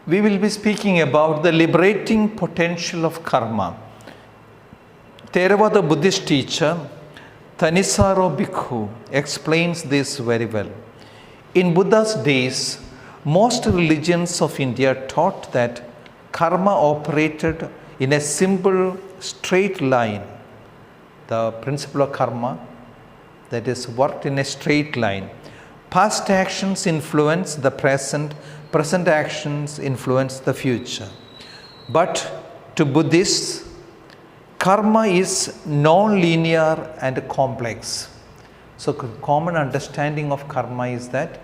We will be speaking about the liberating potential of karma. Theravada Buddhist teacher Thanissaro Bhikkhu explains this very well. In Buddha's days, most religions of India taught that karma operated in a simple straight line. The principle of karma, that is, worked in a straight line. Past actions influence the present, present actions influence the future. But to Buddhists, karma is non-linear and complex. So common understanding of karma is that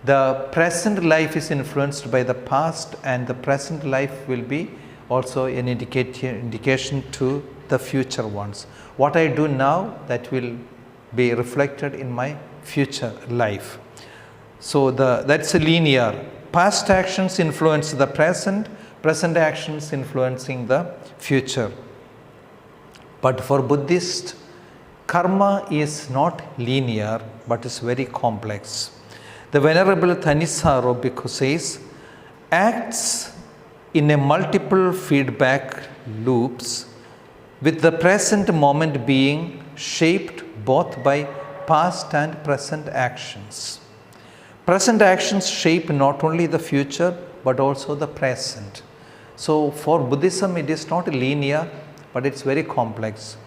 the present life is influenced by the past, and the present life will be also an indication to the future ones. What I do now, that will be reflected in my future life. So that's a linear. Past actions influence the present, present actions influencing the future. But for Buddhists, karma is not linear, but is very complex. The Venerable Thanissaro Bhikkhu says, acts in a multiple feedback loops, with the present moment being shaped both by past and present actions. Present actions shape not only the future, but also the present. So for Buddhism, it is not linear, but it's very complex.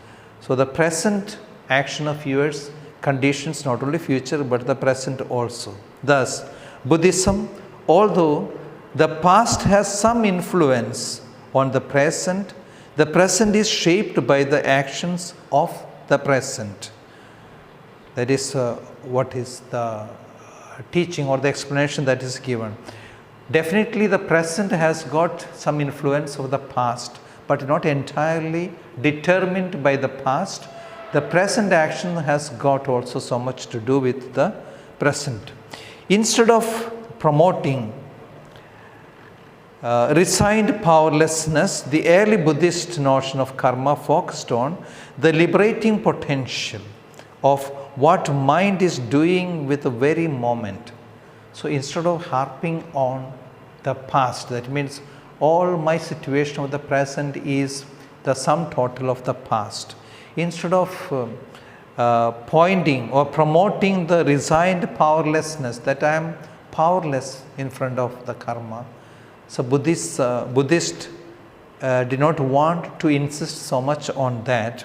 So the present action of yours conditions not only future, but the present also. Thus, Buddhism, although the past has some influence on the present is shaped by the actions of the present. That is what is the teaching or the explanation that is given. Definitely the present has got some influence of the past, but not entirely determined by the past. The present action has got also so much to do with the present. Instead of promoting resigned powerlessness, the early Buddhist notion of karma focused on the liberating potential of what mind is doing with the very moment. So instead of harping on the past, that means all my situation of the present is the sum total of the past. Instead of pointing or promoting the resigned powerlessness, that I am powerless in front of the karma. So Buddhists did not want to insist so much on that.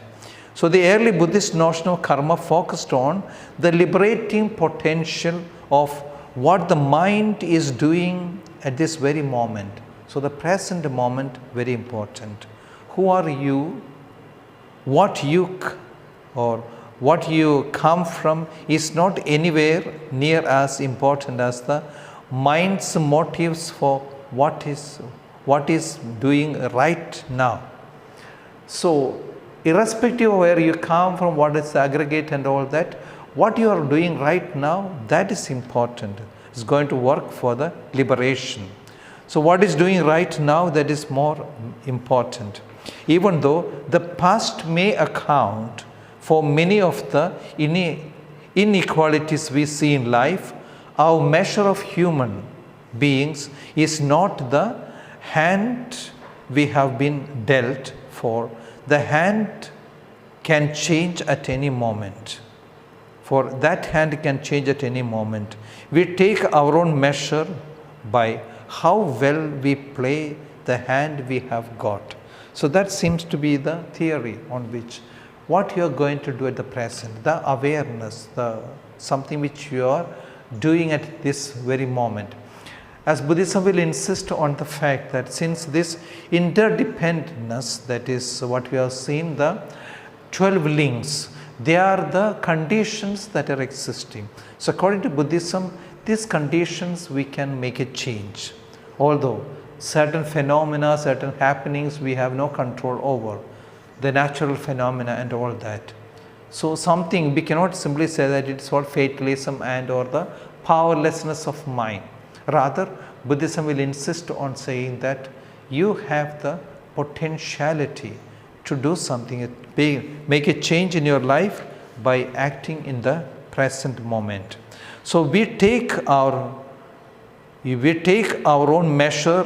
So the early Buddhist notion of karma focused on the liberating potential of what the mind is doing at this very moment. So the present moment, very important. Who are you? What you come from is not anywhere near as important as the mind's motives for what is doing right now. So irrespective of where you come from, what is the aggregate and all that, what you are doing right now, that is important. It's going to work for the liberation. So what is doing right now, that is more important. Even though the past may account for many of the inequalities we see in life, our measure of human beings is not the hand we have been dealt for. The hand can change at any moment. For that hand can change at any moment. We take our own measure by how well we play the hand we have got. So that seems to be the theory on which what you are going to do at the present, the awareness, something which you are doing at this very moment. As Buddhism will insist on the fact that since this interdependence, that is what we have seen, the 12 links, they are the conditions that are existing. So according to Buddhism, these conditions we can make a change. Although certain phenomena, certain happenings we have no control over, the natural phenomena and all that. So something, we cannot simply say that it's all fatalism and or the powerlessness of mind. Rather, Buddhism will insist on saying that you have the potentiality to do something, make a change in your life by acting in the present moment. So we take our We take our own measure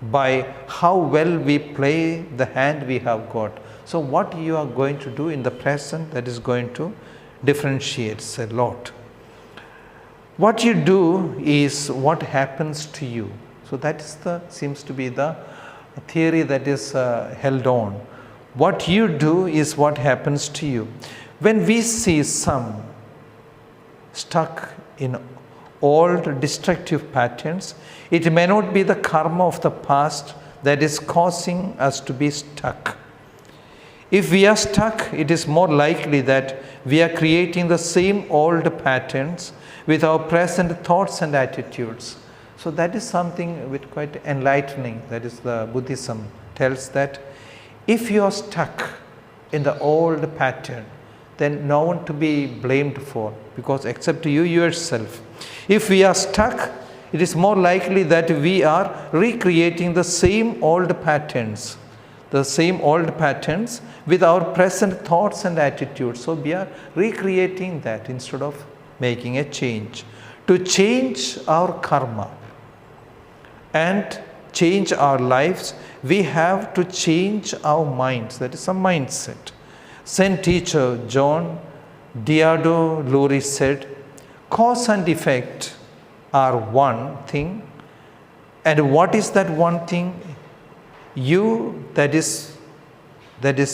by how well we play the hand we have got. So what you are going to do in the present, that is going to differentiate a lot. What you do is what happens to you. So that is seems to be the theory that is held on. What you do is what happens to you. When we see some stuck in old destructive patterns, it may not be the karma of the past that is causing us to be stuck. If we are stuck, it is more likely that we are creating the same old patterns with our present thoughts and attitudes. So that is something which quite enlightening. That is the Buddhism tells that if you are stuck in the old pattern, then no one to be blamed for, because except you yourself. If we are stuck, it is more likely that we are recreating the same old patterns with our present thoughts and attitudes. So we are recreating that instead of making a change. To change our karma and change our lives, we have to change our minds. That is a mindset. Saint teacher John Diado Luri said, cause and effect are one thing. And what is that one thing? You, that is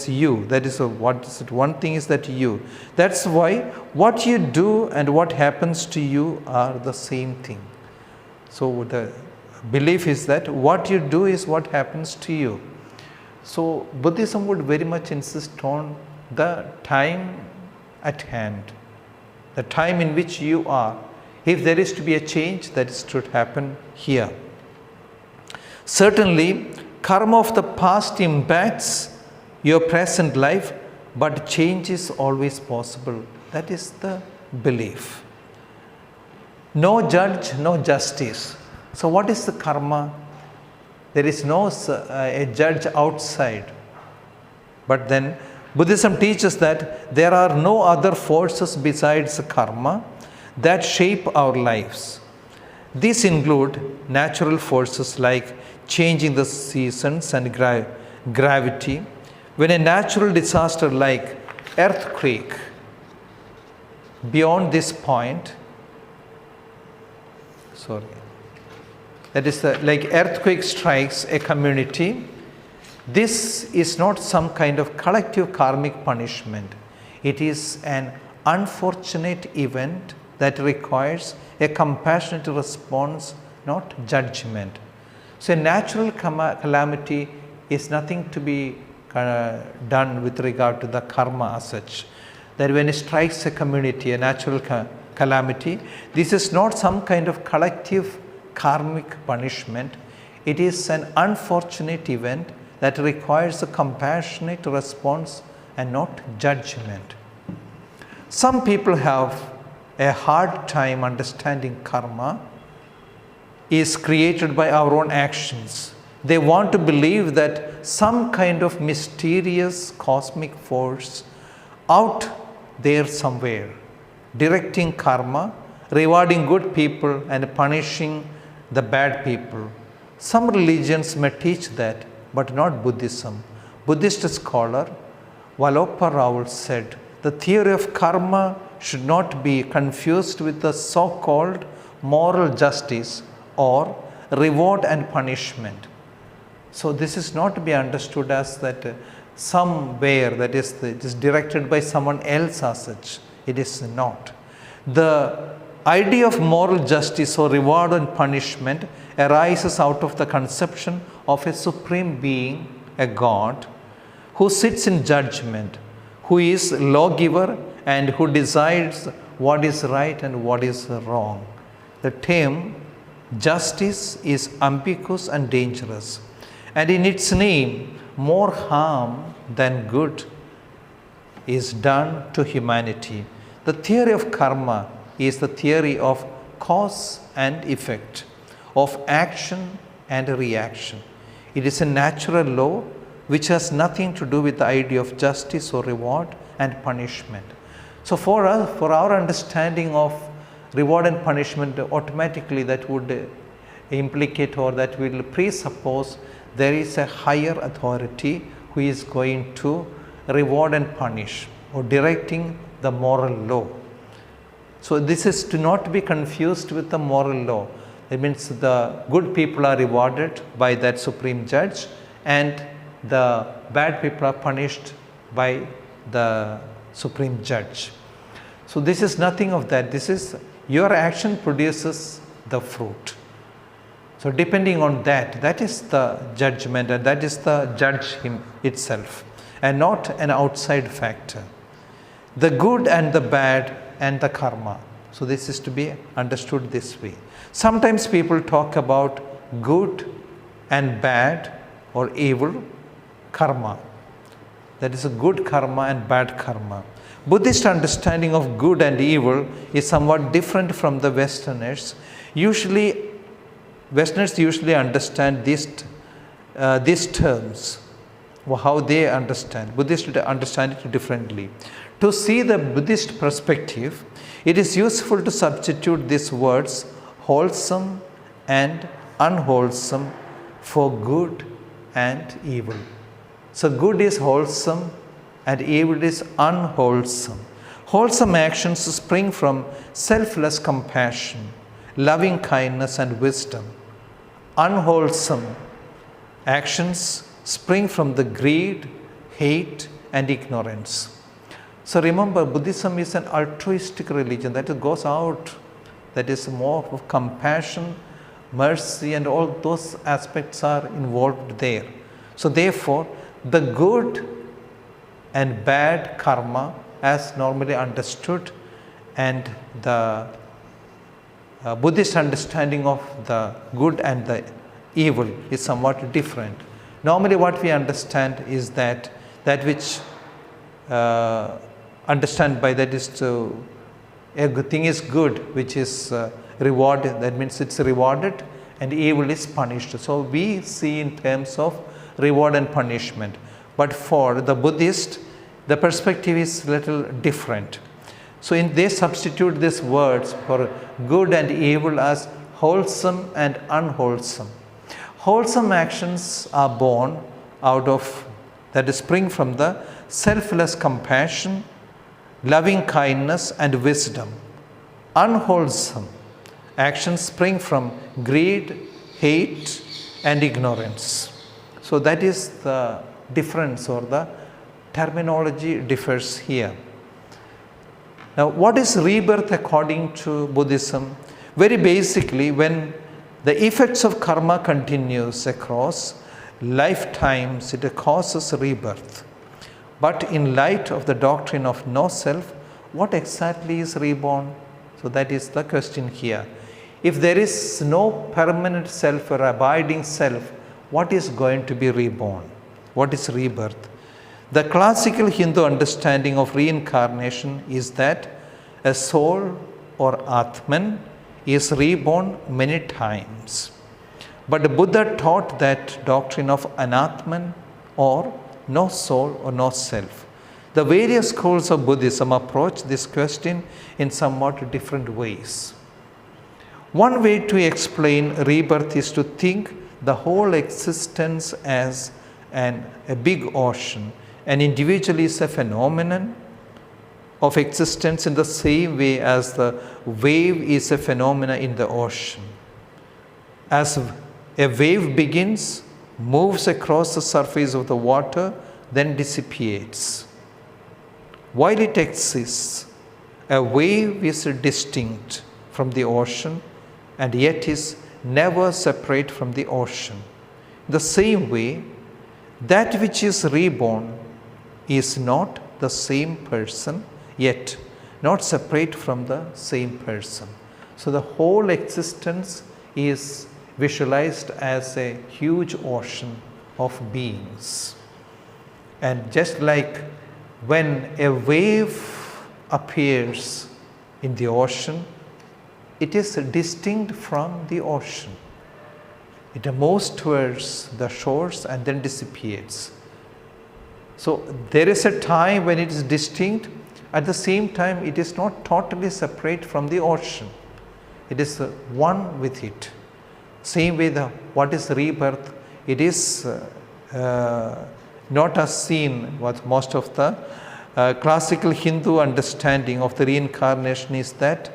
you. That is what is it? One thing is that you. That's why what you do and what happens to you are the same thing. So the belief is that what you do is what happens to you. So Buddhism would very much insist on the time at hand, the time in which you are. If there is to be a change, that should happen here. Certainly, karma of the past impacts your present life, but change is always possible. That is the belief. No judge, no justice. So what is the karma? There is no a judge outside. But then Buddhism teaches that there are no other forces besides karma that shape our lives. These include natural forces like changing the seasons and gravity. When a natural disaster like earthquake, beyond this point, that is like earthquake strikes a community, this is not some kind of collective karmic punishment. It is an unfortunate event that requires a compassionate response, not judgment. So a natural calamity is nothing to be done with regard to the karma as such. That when it strikes a community, a natural calamity, this is not some kind of collective karmic punishment. It is an unfortunate event that requires a compassionate response and not judgment. Some people have a hard time understanding karma is created by our own actions. They want to believe that some kind of mysterious cosmic force out there somewhere, directing karma, rewarding good people and punishing the bad people. Some religions may teach that, but not Buddhism. Buddhist scholar Valloppa Rao said, the theory of karma should not be confused with the so-called moral justice or reward and punishment. So this is not to be understood as that somewhere that is directed by someone else as such. It is not. The idea of moral justice or reward and punishment arises out of the conception of a supreme being, a God, who sits in judgment, who is lawgiver and who decides what is right and what is wrong. The term justice is ambiguous and dangerous, and in its name, more harm than good is done to humanity. The theory of karma is the theory of cause and effect, of action and reaction. It is a natural law which has nothing to do with the idea of justice or reward and punishment. So for our understanding of reward and punishment, automatically that would implicate or that will presuppose there is a higher authority who is going to reward and punish or directing the moral law. So this is to not be confused with the moral law. It means the good people are rewarded by that supreme judge and the bad people are punished by the supreme judge. So this is nothing of that. This is your action produces the fruit. So depending on that, that is the judgment and that is the judge him itself and not an outside factor. The good and the bad and the karma. So this is to be understood this way. Sometimes people talk about good and bad or evil karma. That is a good karma and bad karma. Buddhist understanding of good and evil is somewhat different from the Westerners. Westerners usually understand these terms, how they understand. Buddhists understand it differently. To see the Buddhist perspective, it is useful to substitute these words wholesome and unwholesome for good and evil. So good is wholesome and evil is unwholesome. Wholesome actions spring from selfless compassion, loving kindness and wisdom. Unwholesome actions spring from the greed, hate and ignorance. So remember, Buddhism is an altruistic religion that goes out, that is more of compassion, mercy and all those aspects are involved there. So therefore, the good and bad karma as normally understood and the Buddhist understanding of the good and the evil is somewhat different. Normally what we understand is that which understand by that is to a good thing is good, which is rewarded, that means it's rewarded and evil is punished. So we see in terms of reward and punishment. But for the Buddhist, the perspective is little different. So they substitute these words for good and evil as wholesome and unwholesome. Wholesome actions are born out of, that is spring from the selfless compassion, loving kindness and wisdom. Unwholesome actions spring from greed, hate and ignorance. So that is the difference, or the terminology differs here. Now what is rebirth according to Buddhism? Very basically, when the effects of karma continues across lifetimes, it causes rebirth. But in light of the doctrine of no self, what exactly is reborn? So that is the question here. If there is no permanent self or abiding self, what is going to be reborn? What is rebirth? The classical Hindu understanding of reincarnation is that a soul or Atman is reborn many times. But the Buddha taught that doctrine of anatman, or no soul or no self. The various schools of Buddhism approach this question in somewhat different ways. One way to explain rebirth is to think the whole existence as a big ocean. An individual is a phenomenon of existence in the same way as the wave is a phenomenon in the ocean. As a wave begins, moves across the surface of the water, then dissipates. While it exists, a wave is distinct from the ocean and yet is never separate from the ocean. The same way, that which is reborn is not the same person, yet not separate from the same person. So the whole existence is visualized as a huge ocean of beings. And just like when a wave appears in the ocean, it is distinct from the ocean. It moves towards the shores and then dissipates. So there is a time when it is distinct. At the same time, it is not totally separate from the ocean. It is one with it. Same way, what is rebirth? It is not as seen what most of the classical Hindu understanding of the reincarnation is that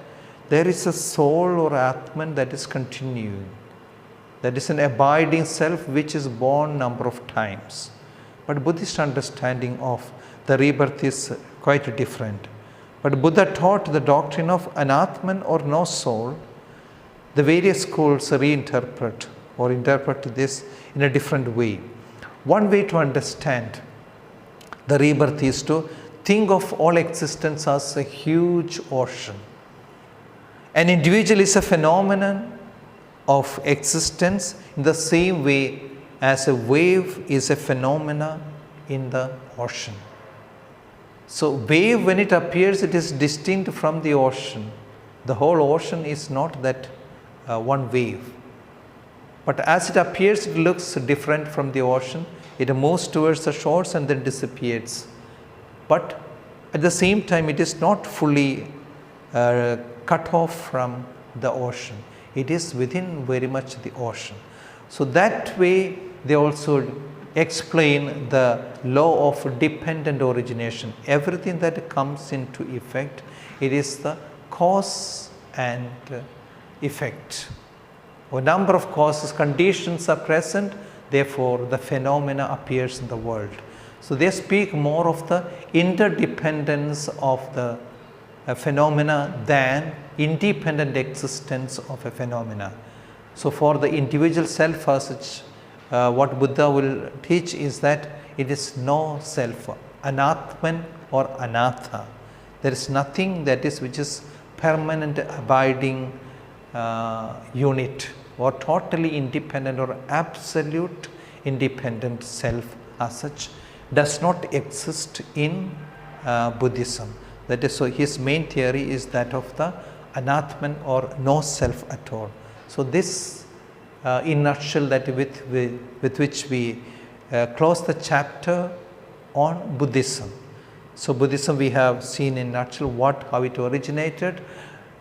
there is a soul or Atman that is continuing. That is an abiding self which is born number of times. But Buddhist understanding of the rebirth is quite different. But Buddha taught the doctrine of an Atman or no soul. The various schools reinterpret or interpret this in a different way. One way to understand the rebirth is to think of all existence as a huge ocean. An individual is a phenomenon of existence in the same way as a wave is a phenomena in the ocean. So wave, when it appears, it is distinct from the ocean. The whole ocean is not that one wave. But as it appears, it looks different from the ocean. It moves towards the shores and then disappears. But at the same time, it is not fully cut off from the ocean. It is within very much the ocean. So that way, they also explain the law of dependent origination. Everything that comes into effect, it is the cause and effect. A number of causes, conditions are present, therefore the phenomena appears in the world. So they speak more of the interdependence of the phenomena than independent existence of a phenomena. So for the individual self as such, what Buddha will teach is that it is no self, anatman or anatha. There is nothing that is which is permanent, abiding unit or totally independent or absolute independent self as such does not exist in Buddhism. That is, so his main theory is that of the anatman or no self at all. So this in nutshell that with which we close the chapter on Buddhism. So Buddhism we have seen in nutshell how it originated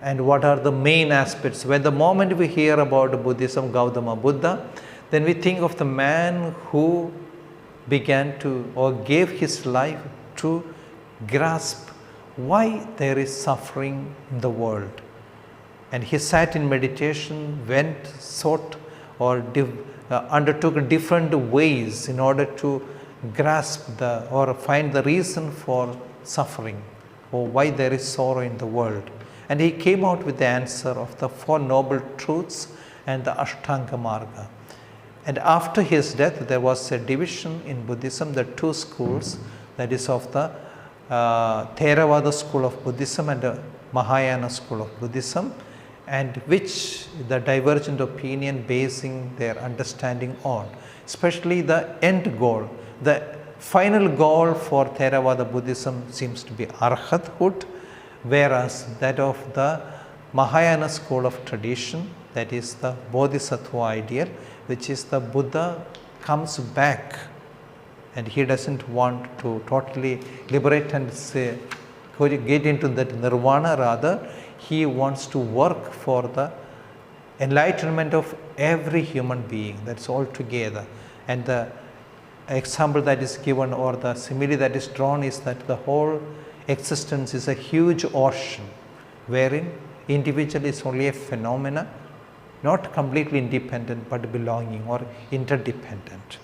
and what are the main aspects. When the moment we hear about Buddhism, Gautama Buddha, then we think of the man who began to or gave his life to grasp why there is suffering in the world. And he sat in meditation, sought or undertook different ways in order to grasp or find the reason for suffering or why there is sorrow in the world. And he came out with the answer of the Four Noble Truths and the Ashtanga Marga. And after his death, there was a division in Buddhism, the two schools, that is of the Theravada school of Buddhism and the Mahayana school of Buddhism, and which the divergent opinion basing their understanding on, especially the end goal. The final goal for Theravada Buddhism seems to be Arhathood, whereas that of the Mahayana school of tradition, that is the Bodhisattva ideal, which is the Buddha comes back and he doesn't want to totally liberate and get into that nirvana, rather he wants to work for the enlightenment of every human being, that's all together. And the example that is given or the simile that is drawn is that the whole existence is a huge ocean wherein individual is only a phenomena, not completely independent but belonging or interdependent.